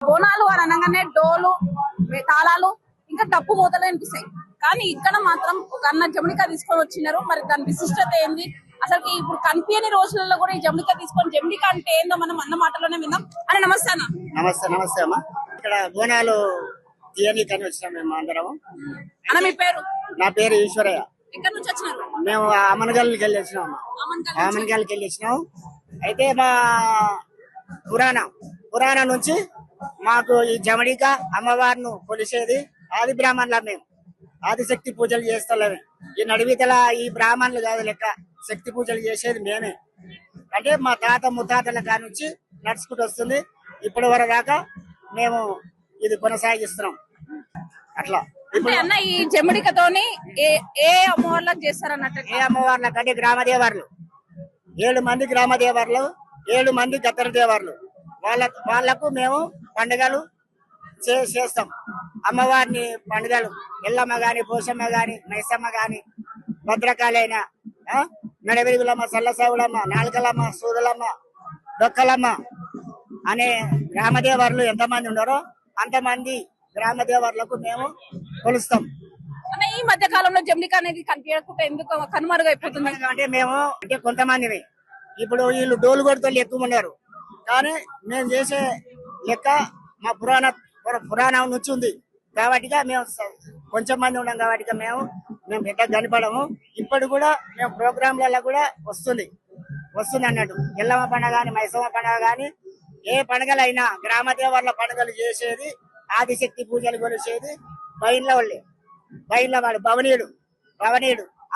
బోనాలు అని అనగానే డోలు తాళాలు ఇంకా డప్పు మూతలు అనిపిస్తాయి. కానీ ఇక్కడ మాత్రం ఒక అన్న జమడికా తీసుకొని వచ్చినారు. మరి దాని విశిష్టత ఏంది, అసలు ఇప్పుడు కనిపించని రోజులలో కూడా ఈ జమడికా తీసుకొని జమడికా అంటే ఏందో మనం అన్న మాటలోనే విన్నాం. అని నమస్తే అన్న. నమస్తే అమ్మా. ఇక్కడ బోనాలు తీయనీకని వచ్చినాం మేము అందరం. అన్న మీ పేరు? నా పేరు ఈశ్వరయ్య. ఎక్కడి నుంచి వచ్చినారు? మేము అమనగల్కి వెళ్ళి వచ్చినాం అమ్మా. అమనగల్కి వెళ్ళి వచ్చినాం. అయితే మా పురాణం నుంచి మాకు ఈ జమడిక అమ్మవారిని కొలిసేది ఆది బ్రాహ్మణుల. మేము ఆదిశక్తి పూజలు చేస్తలేము. ఈ నడివితల ఈ బ్రాహ్మణులు కాదు లెక్క శక్తి పూజలు చేసేది మేమే. అంటే మా తాత ముత్తాతల కాడి నుంచి నడుచుకుంటూ వస్తుంది. ఇప్పటి వరకు దాకా మేము ఇది కొనసాగిస్తున్నాం. అట్లా ఇప్పుడు అన్న ఈ జమడికతోని ఏ అమ్మవార్లకు చేస్తారన్నట్టు? ఏ అమ్మవార్లకు అంటే గ్రామదేవర్లు 7 మంది గ్రామదేవర్లు, 7 మంది గద్దర దేవర్లు. వాళ్లకు మేము పండుగలు చేస్తాం. అమ్మవారిని పండుగలు ఎల్లమ్మ గాని, పోషమ్మ గాని, మైసమ్మ గాని, భద్రకాళైన, నడవెలుగులమ్మ, సల్లసావులమ్మ, నాలుకలమ్మ, సూదులమ్మ, డొక్కలమ్మ అనే గ్రామదేవర్లు ఎంతమంది ఉన్నారో అంతమంది గ్రామదేవర్లకు మేము కొలుస్తాం. ఈ మధ్య కాలంలో జమడిక అనేది కనిపించకుండా ఎందుకు కనుమరుగైపోతుంది అంటే మేము అంటే కొంతమంది ఇప్పుడు వీళ్ళు డోలు కొడుతూ ఎక్కువ ఉన్నారు. కానీ మేము చేసే లెక్క మా పురాణం నుంచి ఉంది కాబట్టి మేము కొంచెం మంది ఉన్నాం కాబట్టి మేము పెద్ద కనిపడము. ఇప్పుడు కూడా మేము ప్రోగ్రాంలలో కూడా వస్తుంది అన్నట్టు. ఎల్లమ్మ పండుగ కానీ, మైసమ్మ పండుగ కానీ, ఏ పండుగలైనా గ్రామదేవర్ల పండుగలు చేసేది, ఆదిశక్తి పూజలు కొలిసేది బయళ్ళ వాడు భవనీయుడు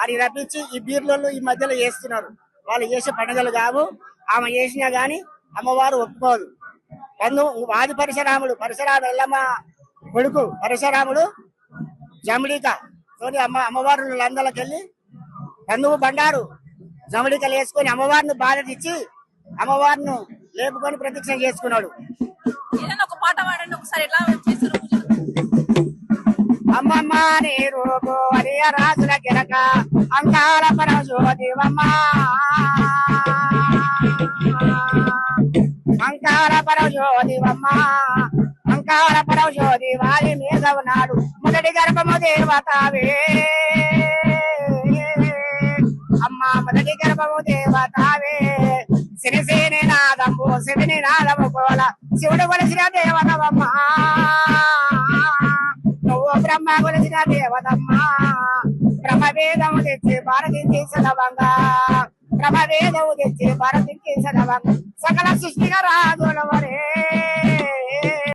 అని రప్పించి ఈ బీర్లలో ఈ మధ్యలో చేస్తున్నారు. వాళ్ళు చేసే పండుగలు కావు. ఆమె చేసినా గాని అమ్మవారు ఒప్పుకోదు. ఆది పరశురాముడు ఎల్లమ్మ కొడుకు పరశురాముడు జమడిక తోని అమ్మవారు లందలకి వెళ్ళి బంధువు బండారు జమడికలు వేసుకొని అమ్మవారిని బాధతిచ్చి అమ్మవారిని లేపుకొని ప్రదక్షిణ చేసుకున్నాడు. ఒక పాట పాడండి ఒకసారి. ఎలా చేస్తారు? అమ్మమ్మ నీ రూపు అదే రాజుల గిరక అంకాల పరశోదేవమ్మ, అంకాల పరశోదేవమ్మ, అంకాల పరశోది వాలి మీద ఉన్నాడు మొదటి గర్భము దేవతావే అమ్మ, మొదటి గర్భము దేవతావే. సిరిసేని నాదము శివుని నాదము కోల శివుడు కొలిసిన దేవతవమ్మ, నువ్వు బ్రహ్మ కొలిసిన దేవతమ్మ. బ్రహ్మవేదము తెచ్చి భారతించి సదవంగా, బ్రహ్మవేదము తెచ్చి భారతించి సదవంగా, సకల సృష్టిగా రాజులవరే